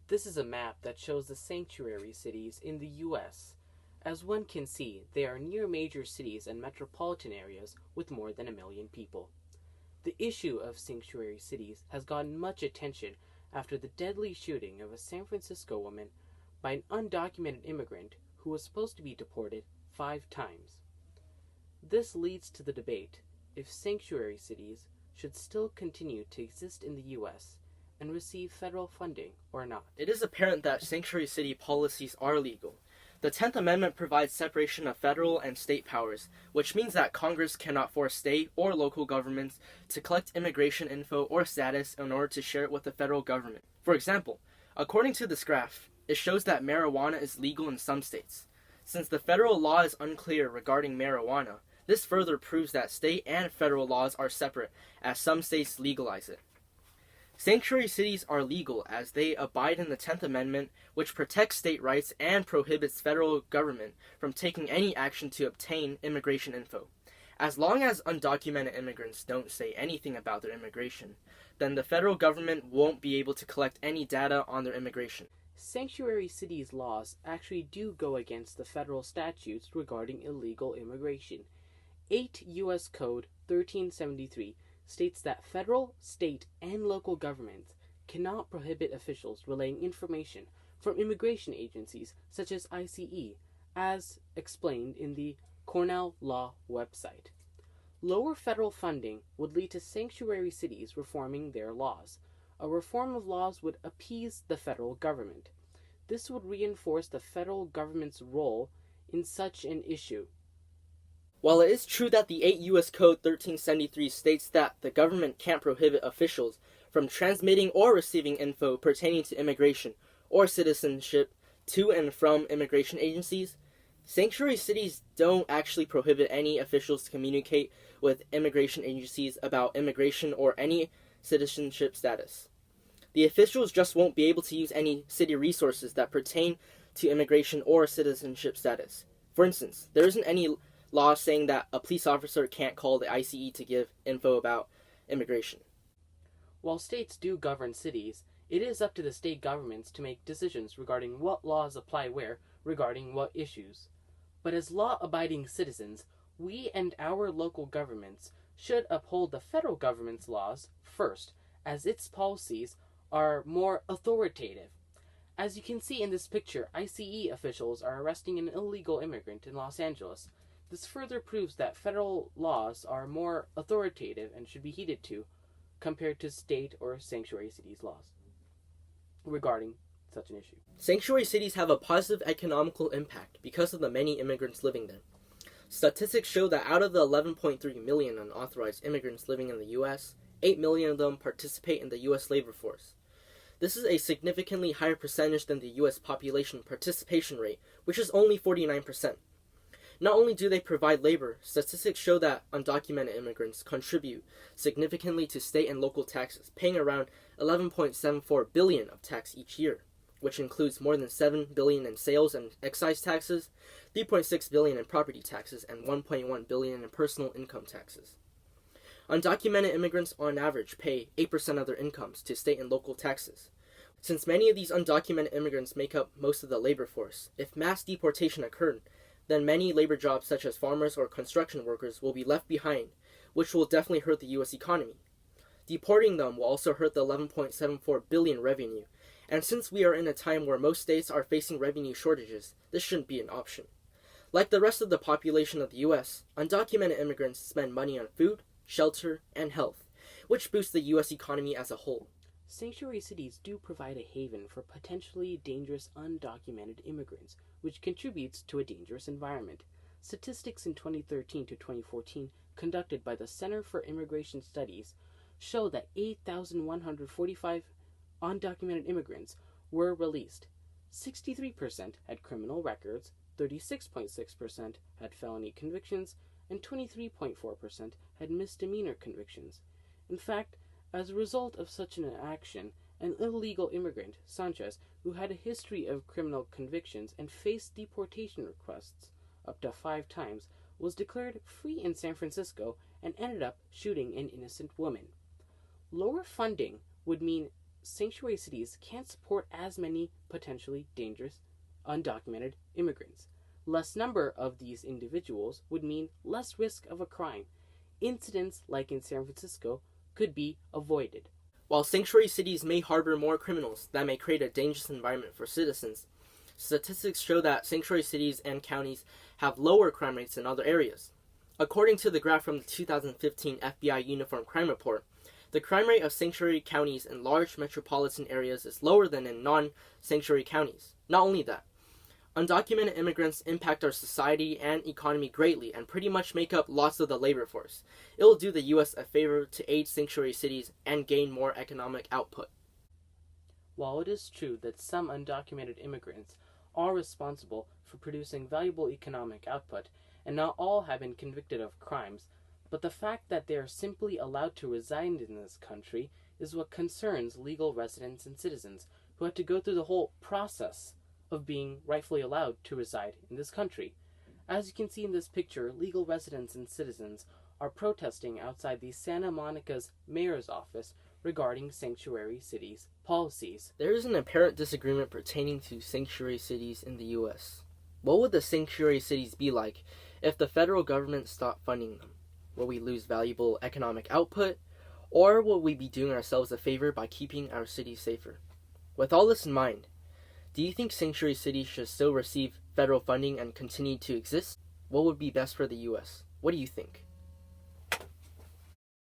This is a map that shows the sanctuary cities in the US. As one can see, they are near major cities and metropolitan areas with more than 1 million people. The issue of sanctuary cities has gotten much attention after the deadly shooting of a San Francisco woman by an undocumented immigrant who was supposed to be deported 5 times. This leads to the debate if sanctuary cities should still continue to exist in the US and receive federal funding or not. It is apparent that sanctuary city policies are legal. The 10th Amendment provides separation of federal and state powers, which means that Congress cannot force state or local governments to collect immigration info or status in order to share it with the federal government. For example, according to this graph, it shows that marijuana is legal in some states. Since the federal law is unclear regarding marijuana, this further proves that state and federal laws are separate, as some states legalize it. Sanctuary cities are legal as they abide in the 10th Amendment, which protects state rights and prohibits federal government from taking any action to obtain immigration info. As long as undocumented immigrants don't say anything about their immigration, then the federal government won't be able to collect any data on their immigration. Sanctuary cities laws actually do go against the federal statutes regarding illegal immigration. 8 U.S. Code 1373 states that federal, state, and local governments cannot prohibit officials relaying information from immigration agencies such as ICE, as explained in the Cornell Law website. Lower federal funding would lead to sanctuary cities reforming their laws. A reform of laws would appease the federal government. This would reinforce the federal government's role in such an issue. While it is true that the 8 U.S. Code 1373 states that the government can't prohibit officials from transmitting or receiving info pertaining to immigration or citizenship to and from immigration agencies, sanctuary cities don't actually prohibit any officials to communicate with immigration agencies about immigration or any citizenship status. The officials just won't be able to use any city resources that pertain to immigration or citizenship status. For instance, there isn't any law saying that a police officer can't call the ICE to give info about immigration. While states do govern cities, it is up to the state governments to make decisions regarding what laws apply where regarding what issues. But as law-abiding citizens, we and our local governments should uphold the federal government's laws first, as its policies are more authoritative. As you can see in this picture, ICE officials are arresting an illegal immigrant in Los Angeles. This further proves that federal laws are more authoritative and should be heeded to compared to state or sanctuary cities laws regarding such an issue. Sanctuary cities have a positive economical impact because of the many immigrants living there. Statistics show that out of the 11.3 million unauthorized immigrants living in the U.S., 8 million of them participate in the U.S. labor force. This is a significantly higher percentage than the U.S. population participation rate, which is only 49%. Not only do they provide labor, statistics show that undocumented immigrants contribute significantly to state and local taxes, paying around $11.74 billion of tax each year, which includes more than $7 billion in sales and excise taxes, $3.6 billion in property taxes, and $1.1 billion in personal income taxes. Undocumented immigrants on average pay 8% of their incomes to state and local taxes. Since many of these undocumented immigrants make up most of the labor force, if mass deportation occurred, then many labor jobs such as farmers or construction workers will be left behind, which will definitely hurt the U.S. economy. Deporting them will also hurt the $11.74 billion revenue, and since we are in a time where most states are facing revenue shortages, this shouldn't be an option. Like the rest of the population of the U.S., undocumented immigrants spend money on food, shelter, and health, which boosts the U.S. economy as a whole. Sanctuary cities do provide a haven for potentially dangerous undocumented immigrants, which contributes to a dangerous environment. Statistics in 2013 to 2014 conducted by the Center for Immigration Studies show that 8,145 undocumented immigrants were released. 63% had criminal records, 36.6% had felony convictions, and 23.4% had misdemeanor convictions. In fact, as a result of such an action, an illegal immigrant, Sanchez, who had a history of criminal convictions and faced deportation requests up to 5 times, was declared free in San Francisco and ended up shooting an innocent woman. Lower funding would mean sanctuary cities can't support as many potentially dangerous, undocumented immigrants. Less number of these individuals would mean less risk of a crime. Incidents like in San Francisco could be avoided. While sanctuary cities may harbor more criminals that may create a dangerous environment for citizens, statistics show that sanctuary cities and counties have lower crime rates than other areas. According to the graph from the 2015 FBI Uniform Crime Report, the crime rate of sanctuary counties in large metropolitan areas is lower than in non-sanctuary counties. Not only that, undocumented immigrants impact our society and economy greatly and pretty much make up lots of the labor force. It will do the U.S. a favor to aid sanctuary cities and gain more economic output. While it is true that some undocumented immigrants are responsible for producing valuable economic output, and not all have been convicted of crimes, but the fact that they are simply allowed to reside in this country is what concerns legal residents and citizens who have to go through the whole process of being rightfully allowed to reside in this country. As you can see in this picture, legal residents and citizens are protesting outside the Santa Monica's mayor's office regarding sanctuary cities policies. There is an apparent disagreement pertaining to sanctuary cities in the U.S. What would the sanctuary cities be like if the federal government stopped funding them? Will we lose valuable economic output, or will we be doing ourselves a favor by keeping our cities safer? With all this in mind, do you think sanctuary cities should still receive federal funding and continue to exist? What would be best for the U.S.? What do you think?